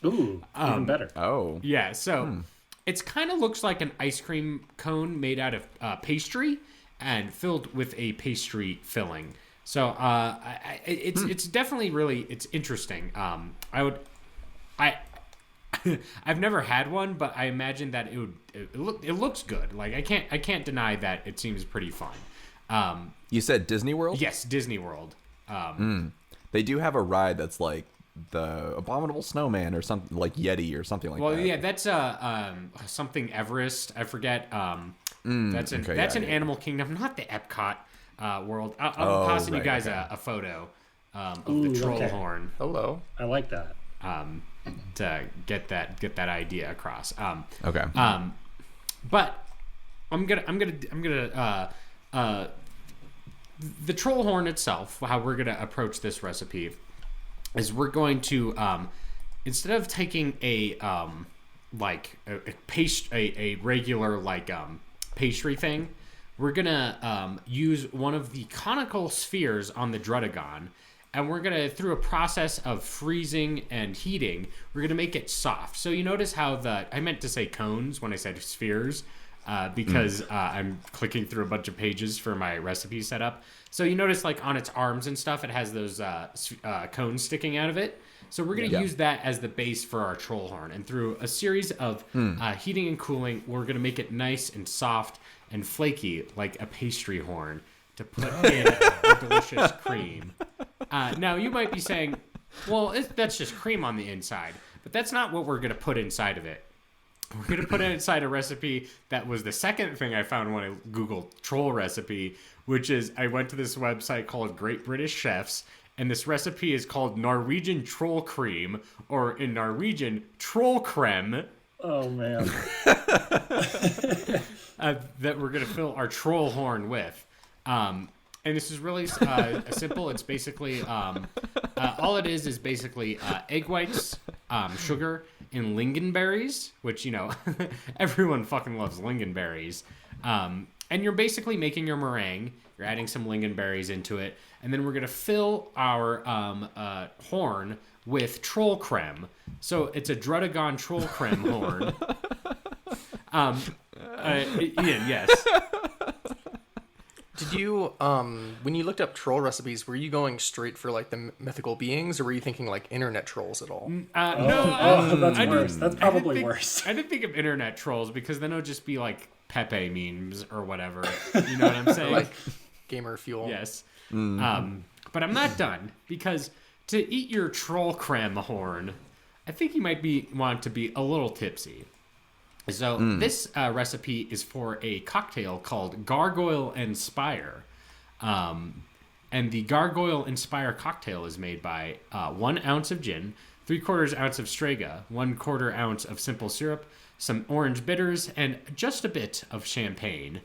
E: Ooh, even better.
C: Oh.
B: Yeah, so it's kind of looks like an ice cream cone made out of pastry and filled with a pastry filling. So it's definitely it's interesting. I've never had one, but I imagine that it looks good. Like I can't deny that it seems pretty fun.
C: You said Disney World?
B: Yes, Disney World.
C: They do have a ride that's like the Abominable Snowman or something, like Yeti or something like that.
B: Well, yeah, that's something Everest. I forget. That's an Animal Kingdom, not the Epcot world. I'll pass you guys a photo of the troll horn.
D: Hello.
E: I like that.
B: To get that idea across.
C: Okay.
B: But I'm gonna the troll horn itself. How we're gonna approach this recipe is we're going to instead of taking a regular pastry thing, we're gonna use one of the conical spheres on the Druddigon, and we're gonna, through a process of freezing and heating, we're gonna make it soft. So you notice how I meant to say cones when I said spheres, because I'm clicking through a bunch of pages for my recipe setup. So you notice like on its arms and stuff, it has those cones sticking out of it. So we're going to use that as the base for our troll horn. And through a series of heating and cooling, we're going to make it nice and soft and flaky like a pastry horn to put in a delicious cream. Now, you might be saying, well, that's just cream on the inside. But that's not what we're going to put inside of it. We're going to put it inside a recipe that was the second thing I found when I Googled troll recipe, which is I went to this website called Great British Chefs, and this recipe is called Norwegian Troll Cream, or in Norwegian, Troll Creme.
E: Oh, man.
B: That we're going to fill our troll horn with. And this is really simple. It's basically, all it is basically egg whites, sugar, and lingonberries, which, everyone fucking loves lingonberries. And you're basically making your meringue. You're adding some lingonberries into it. And then we're going to fill our horn with troll creme. So it's a Druddigon troll creme horn. Ian, yes.
D: Did you, when you looked up troll recipes, were you going straight for like the mythical beings, or were you thinking like internet trolls at all?
E: That's worse. That's probably worse.
B: I didn't think of internet trolls because then it would just be like Pepe memes or whatever. You know what I'm saying?
D: Like gamer fuel.
B: Yes. But I'm not done, because to eat your troll creme horn, I think you might want to be a little tipsy. So this recipe is for a cocktail called Gargoyle and Spire. And the Gargoyle and Spire cocktail is made by 1 ounce of gin, 3/4 ounce of Strega, 1/4 ounce of simple syrup, some orange bitters, and just a bit of champagne.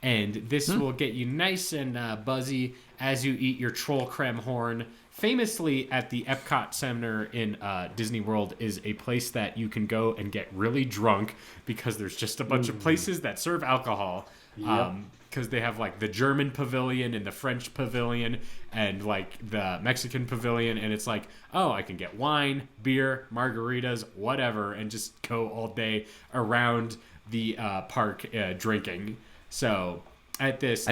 B: And this will get you nice and buzzy as you eat your troll creme horn. Famously, at the Epcot Center in Disney World is a place that you can go and get really drunk, because there's just a bunch of places that serve alcohol. Because they have like the German pavilion and the French pavilion and like the Mexican pavilion. And it's like, oh, I can get wine, beer, margaritas, whatever, and just go all day around the park drinking. So at this...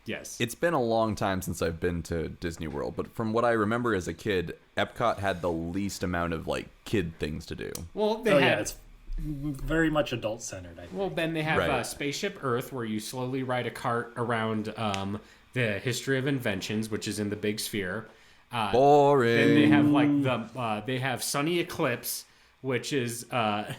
B: Yes.
C: It's been a long time since I've been to Disney World, but from what I remember as a kid, Epcot had the least amount of like kid things to do.
B: Well,
E: it's very much adult-centered, I think.
B: Well, then they have Spaceship Earth, where you slowly ride a cart around the history of inventions, which is in the big sphere.
C: Boring.
B: Then they have like they have Sunny Eclipse, which is a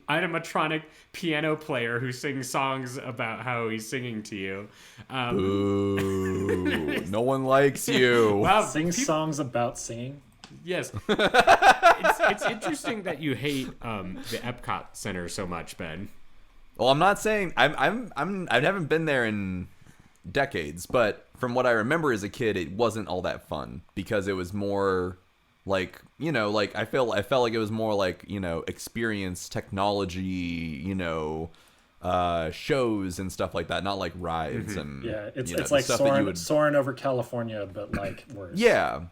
B: animatronic piano player who sings songs about how he's singing to you.
C: Ooh, no one likes you.
B: Wow,
E: Songs about singing.
B: Yes, it's interesting that you hate the Epcot Center so much, Ben.
C: Well, I'm not saying I haven't been there in decades, but from what I remember as a kid, it wasn't all that fun, because it was more like, like I felt like it was more like, experience technology, shows and stuff like that, not like rides and
E: it's like soaring over California, but like worse.
C: Yeah,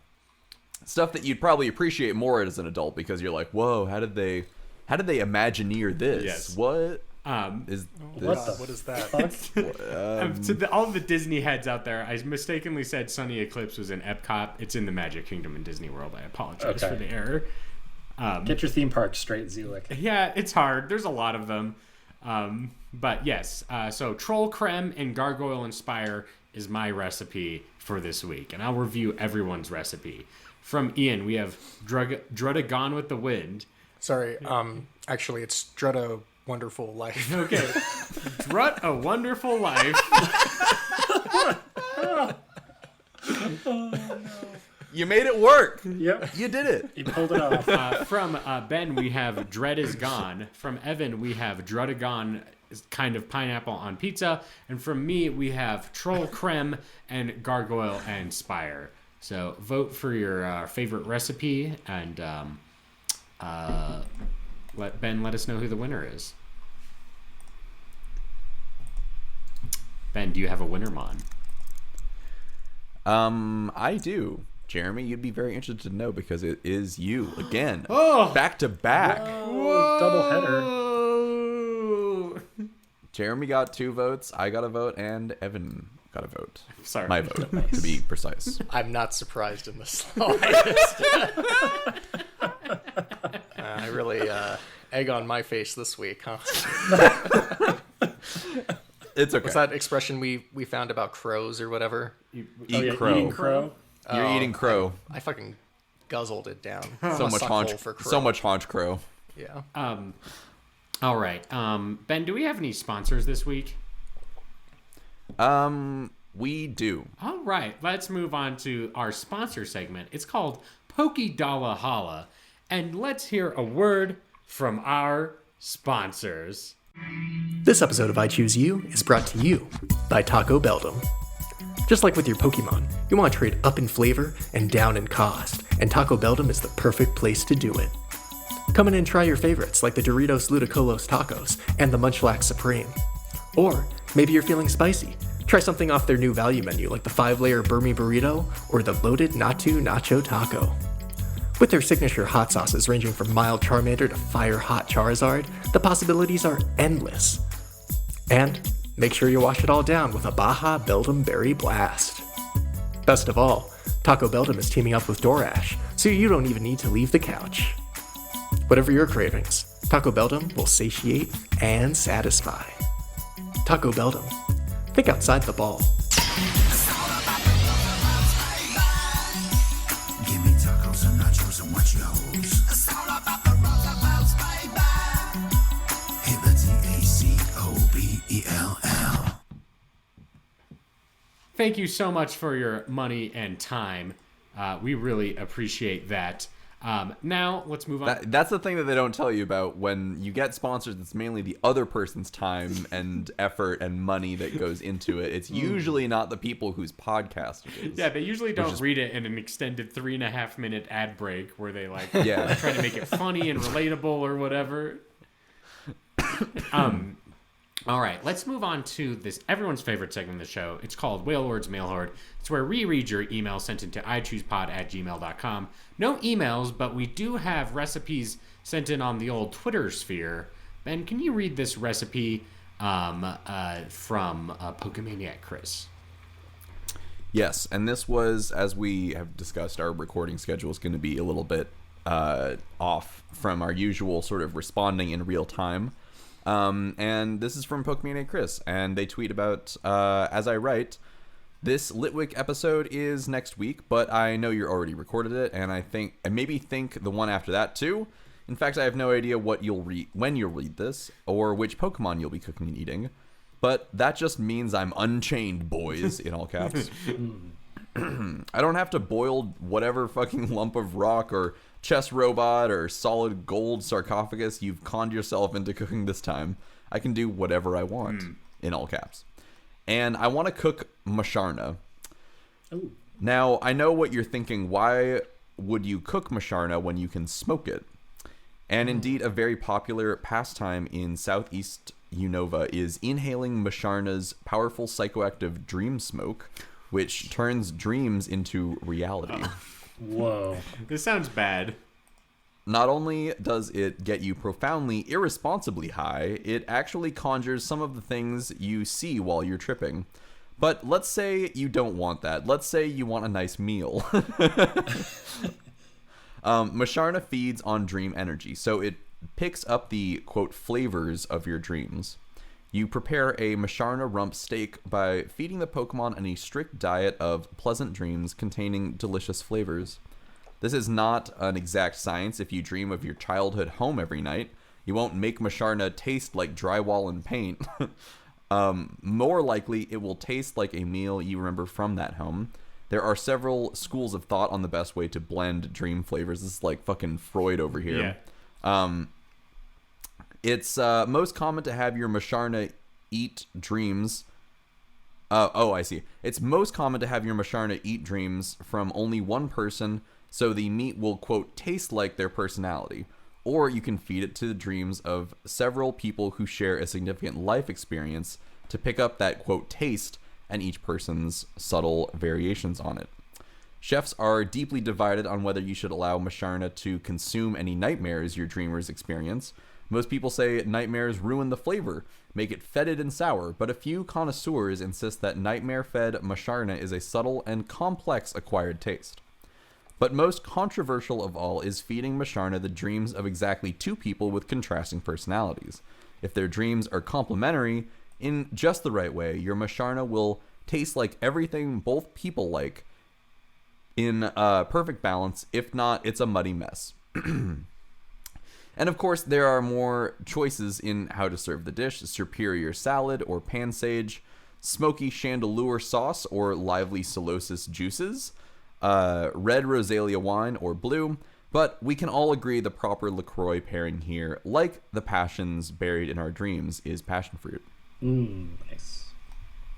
C: stuff that you'd probably appreciate more as an adult, because you're like, whoa, how did they Imagineer this?
B: Yes.
C: What
D: What is that?
B: To all the Disney heads out there, I mistakenly said Sunny Eclipse was in Epcot. It's in the Magic Kingdom in Disney World. I apologize for the error.
E: Get your theme park straight, Zelik.
B: Yeah, it's hard. There's a lot of them. But yes, so Troll Creme and Gargoyle and Spire is my recipe for this week. And I'll review everyone's recipe. From Ian, we have Druddigon with the Wind.
D: Sorry, actually, it's Drudda Wonderful Life.
B: Okay. Drut a Wonderful Life.
C: You made it work.
E: Yep.
C: You did it.
E: You pulled it off.
B: From Ben, we have Dread is Gone. From Evan, we have Druddigon kind of pineapple on pizza. And from me, we have Troll Creme and Gargoyle and Spire. So vote for your favorite recipe and let us know who the winner is. Ben, do you have a winner, Mon?
C: I do. Jeremy, you'd be very interested to know because it is you again.
B: Oh!
C: Back to back.
E: Whoa, double header.
B: Oh!
C: Jeremy got 2 votes, I got a vote, and Evan got a vote.
B: Sorry.
C: My vote, to be precise.
D: I'm not surprised in the slightest. I really egg on my face this week, huh?
C: It's okay.
D: What's that expression we found about crows or whatever?
C: Eat crow.
E: Eating crow.
C: You're eating crow.
D: I fucking guzzled it down.
C: So much haunch. So much haunch crow.
D: Yeah.
B: All right. Ben, do we have any sponsors this week?
C: We do.
B: All right. Let's move on to our sponsor segment. It's called Pokey Dalla Holla. And let's hear a word from our sponsors.
D: This episode of I Choose You is brought to you by Taco Beldum. Just like with your Pokemon, you want to trade up in flavor and down in cost, and Taco Beldum is the perfect place to do it. Come in and try your favorites like the Doritos Ludicolos Tacos and the Munchlax Supreme. Or maybe you're feeling spicy. Try something off their new value menu like the 5-layer Burmy Burrito or the loaded Natu Nacho Taco. With their signature hot sauces ranging from mild Charmander to fire hot Charizard, the possibilities are endless. And make sure you wash it all down with a Baja Beldum Berry Blast. Best of all, Taco Beldum is teaming up with DoorDash, so you don't even need to leave the couch. Whatever your cravings, Taco Beldum will satiate and satisfy. Taco Beldum. Think outside the ball.
A: Give me tacos and nachos and what you hoes. It's all about the Roosevelt's, baby. Hit the TACOBELL.
B: Thank you so much for your money and time. We really appreciate that. Now, let's move on.
C: That's the thing that they don't tell you about when you get sponsors. It's mainly the other person's time and effort and money that goes into it. It's usually not the people whose podcast it is.
B: Yeah, they usually don't read it in an extended 3.5-minute ad break where they
C: Yeah.
B: try to make it funny and relatable or whatever. All right, let's move on to this everyone's favorite segment of the show. It's called Whale Lord's Mail Horde. It's where we read your email sent into ichoosepod@gmail.com. No emails, but we do have recipes sent in on the old Twitter sphere. Ben, can you read this recipe from Pokemaniac Chris?
C: Yes, and this was, as we have discussed, our recording schedule is going to be a little bit off from our usual sort of responding in real time. And this is from Pokemaniac Chris, and they tweet about, as I write, this Litwick episode is next week, but I know you're already recorded it, and I maybe think the one after that too. In fact, I have no idea what you'll read when you'll read this, or which Pokemon you'll be cooking and eating, but that just means I'm unchained, boys, in all caps. I don't have to boil whatever fucking lump of rock or chess robot or solid gold sarcophagus you've conned yourself into cooking this time. I can do whatever I want, in all caps. And I want to cook Masharna.
E: Ooh.
C: Now, I know what you're thinking. Why would you cook Masharna when you can smoke it? And indeed, a very popular pastime in Southeast Unova is inhaling Masharna's powerful psychoactive dream smoke, which turns dreams into reality.
E: Whoa.
B: This sounds bad.
C: Not only does it get you profoundly, irresponsibly high, it actually conjures some of the things you see while you're tripping. But let's say you don't want that. Let's say you want a nice meal. Masharna feeds on dream energy, so it picks up the, quote, flavors of your dreams. You prepare a Masharna rump steak by feeding the Pokemon a strict diet of pleasant dreams containing delicious flavors. This is not an exact science. If you dream of your childhood home every night, you won't make Masharna taste like drywall and paint. More likely, it will taste like a meal you remember from that home. There are several schools of thought on the best way to blend dream flavors. This is like fucking Freud over here.
B: Yeah.
C: It's most common to have your Masharna eat dreams Oh, I see. It's most common to have your Masharna eat dreams from only one person, so the meat will, quote, taste like their personality. Or you can feed it to the dreams of several people who share a significant life experience to pick up that, quote, taste and each person's subtle variations on it. Chefs are deeply divided on whether you should allow Masharna to consume any nightmares your dreamers experience. Most people say nightmares ruin the flavor, make it fetid and sour, but a few connoisseurs insist that nightmare-fed Masharna is a subtle and complex acquired taste. But most controversial of all is feeding Masharna the dreams of exactly two people with contrasting personalities. If their dreams are complementary, in just the right way, your Masharna will taste like everything both people like, in perfect balance. If not, it's a muddy mess. And of course, there are more choices in how to serve the dish: superior salad or pansage, smoky chandelure sauce or lively psilocysis juices, red Rosalia wine or blue. But we can all agree the proper LaCroix pairing here, like the passions buried in our dreams, is passion fruit.
E: Nice.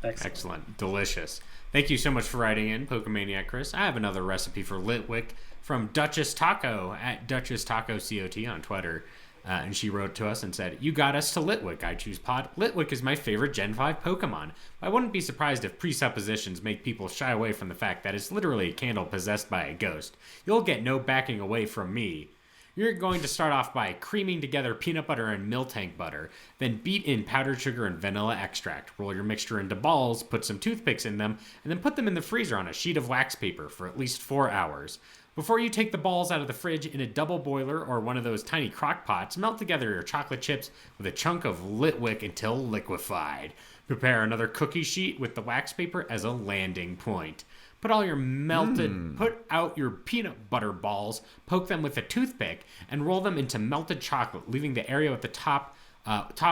B: Excellent. Delicious. Thank you so much for writing in, Pokemaniac Chris. I have another recipe for Litwick from Duchess Taco at Duchess Taco COT on Twitter. And she wrote to us and said, "You got us to Litwick, I choose pod. Litwick is my favorite Gen 5 Pokemon. I wouldn't be surprised if presuppositions make people shy away from the fact that it's literally a candle possessed by a ghost. You'll get no backing away from me. You're going to start off by creaming together peanut butter and Miltank butter, then beat in powdered sugar and vanilla extract. Roll your mixture into balls, put some toothpicks in them, and then put them in the freezer on a sheet of wax paper for at least 4 hours. Before you take the balls out of the fridge, in a double boiler or one of those tiny crock pots, melt together your chocolate chips with a chunk of Litwick until liquefied. Prepare another cookie sheet with the wax paper as a landing point. Put out your peanut butter balls, poke them with a toothpick, and roll them into melted chocolate, leaving the area at the top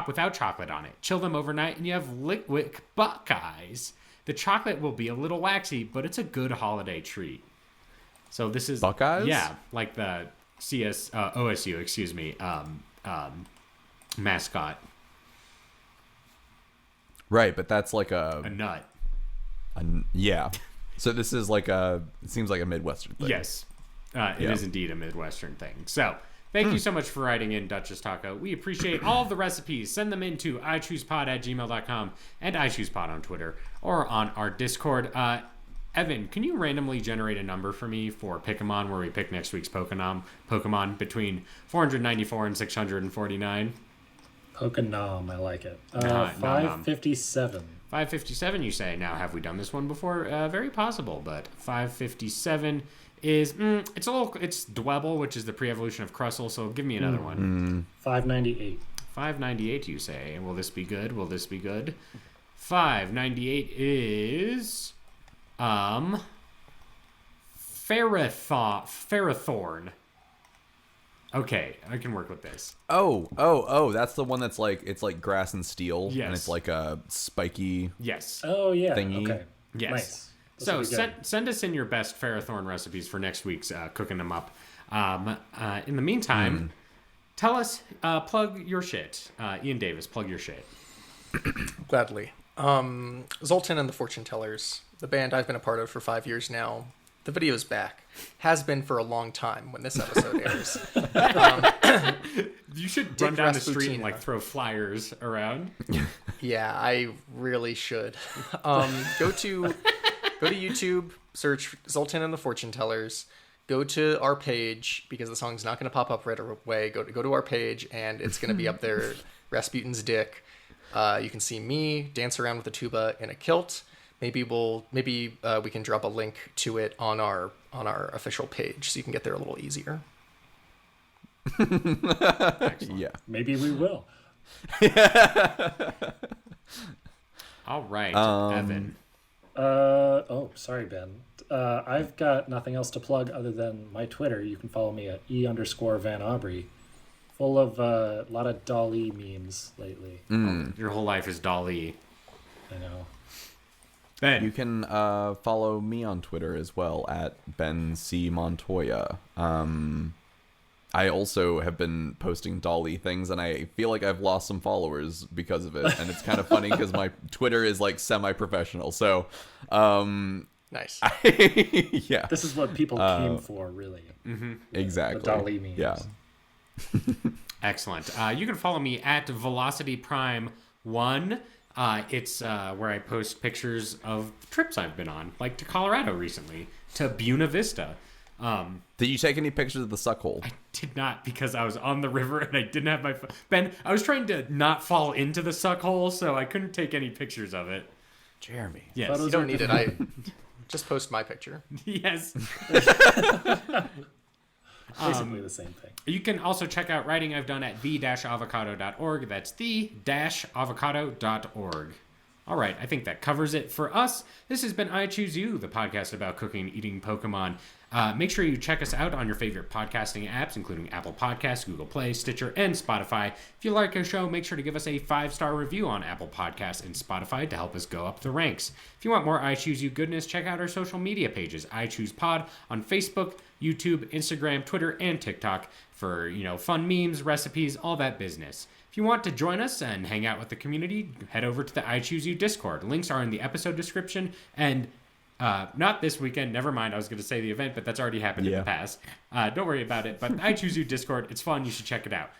B: without chocolate on it. Chill them overnight, and you have Litwick Buckeyes. The chocolate will be a little waxy, but it's a good holiday treat." So this is
C: Buckeyes?
B: Yeah, like the OSU, mascot.
C: Right, but that's like
B: A nut.
C: yeah. So this is like it seems like a Midwestern thing.
B: Yes, it is indeed a Midwestern thing. So thank you so much for writing in, Duchess Taco. We appreciate all of the recipes. Send them in to ichoosepod@gmail.com and ichoosepod on Twitter or on our Discord. Evan, can you randomly generate a number for me for Pick'emon where we pick next week's Pokemon between 494 and 649?
E: Pokenom, I like it.
B: Nom.
E: 557.
B: 557, you say. Now, have we done this one before? Very possible, but 557 is it's Dwebble, which is the pre-evolution of Crustle. So give me another one.
E: 598.
B: 598, you say. Will this be good? 598 is Ferrothorn. Okay, I can work with this.
C: Oh, that's the one that's like, it's like grass and steel.
B: Yes.
C: And it's like a spiky.
B: Yes.
E: Oh, yeah.
C: Thingy.
E: Okay.
B: Yes.
E: Nice.
B: So
E: This will be good.
B: send us in your best Ferrothorn recipes for next week's cooking them up. In the meantime, tell us, plug your shit. Ian Davis, plug your shit.
D: Gladly. Zoltan and the Fortune Tellers, the band I've been a part of for 5 years now. The video's back. Has been for a long time when this episode airs.
B: You should
D: Dick
B: run down the street and
D: Rasputina.
B: like throw flyers around.
D: Yeah, I really should. Go to YouTube, search Zoltan and the Fortune Tellers. Go to our page because the song's not going to pop up right away. Go to our page and it's going to be up there. Rasputin's dick. You can see me dance around with a tuba in a kilt. Maybe we can drop a link to it on our official page so you can get there a little easier.
C: Yeah.
E: Maybe we will.
B: All right, Evan.
E: Sorry, Ben. I've got nothing else to plug other than my Twitter. You can follow me at _Van Aubrey. Full of a lot of Dolly memes lately.
B: Your whole life is Dolly.
E: I know.
B: Ben.
C: You can follow me on Twitter as well at Ben C. Montoya. I also have been posting Dolly things, and I feel like I've lost some followers because of it. And it's kind of funny because my Twitter is like semi-professional. So,
D: Nice.
C: yeah,
E: This is what people came for, really.
C: exactly.
E: The Dolly memes.
C: Yeah.
B: Excellent. You can follow me at Velocity Prime 1. It's where I post pictures of trips I've been on, like to Colorado recently, to Buena Vista.
C: Did you take any pictures of the suck hole?
B: I did not, because I was on the river and I didn't have my phone. Ben, I was trying to not fall into the suck hole, so I couldn't take any pictures of it.
C: Jeremy.
B: Yes.
E: Photos
D: You don't need it. I just post my picture.
B: Yes.
E: Basically the same thing.
B: You can also check out writing I've done at the-avocado.org. That's the-avocado.org. All right, I think that covers it for us. This has been I Choose You, the podcast about cooking and eating Pokemon. Make sure you check us out on your favorite podcasting apps, including Apple Podcasts, Google Play, Stitcher, and Spotify. If you like our show, make sure to give us a 5-star review on Apple Podcasts and Spotify to help us go up the ranks. If you want more I Choose You goodness, check out our social media pages, I Choose Pod on Facebook, YouTube, Instagram, Twitter, and TikTok for, fun memes, recipes, all that business. If you want to join us and hang out with the community, head over to the I Choose You Discord. Links are in the episode description, and not this weekend, never mind, I was going to say the event, but that's already happened in the past. Don't worry about it, but I Choose You Discord, it's fun, you should check it out.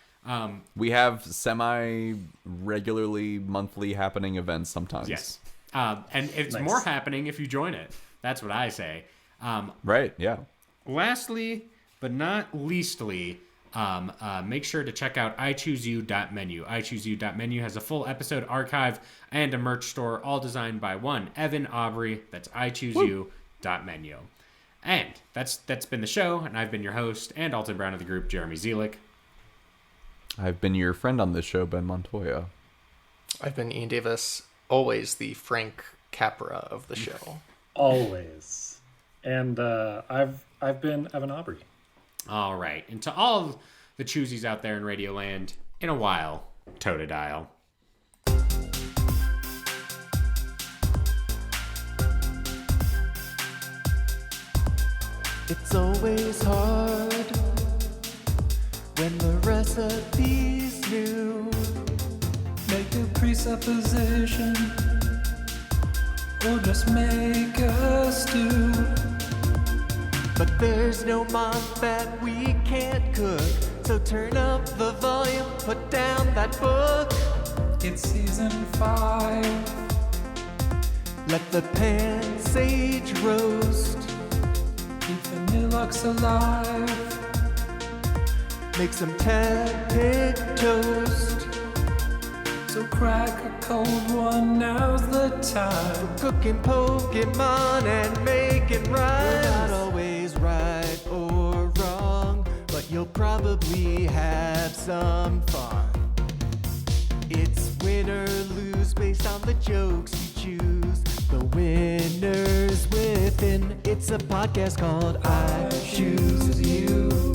C: We have semi-regularly monthly happening events sometimes.
B: Yes. And it's
E: Nice.
B: more happening if you join it. That's what I say.
C: Right, yeah.
B: Lastly, but not leastly, make sure to check out ichooseyou.menu. ichooseyou.menu has a full episode archive and a merch store, all designed by one Evan Aubrey. That's ichooseyou.menu. And that's been the show, and I've been your host and Alton Brown of the group, Jeremy Zielik.
C: I've been your friend on this show, Ben Montoya.
D: I've been Ian Davis, always the Frank Capra of the show.
E: Always. And I've been Evan Aubrey.
B: All right. And to all the choosies out there in Radioland, in a while, Totodile.
F: It's always hard when the recipe's new.
G: Make a presupposition or just make a stew.
F: But there's no month that we can't cook. So turn up the volume, put down that book.
G: It's season 5.
F: Let the pan sage roast.
G: Keep the Nilux alive.
F: Make some tepid toast.
G: So crack a cold one, now's the time.
F: Cooking Pokemon and making rhymes. We're not always right or wrong, but you'll probably have some fun. It's win or lose based on the jokes you choose. The winners within. It's a podcast called I Choose You.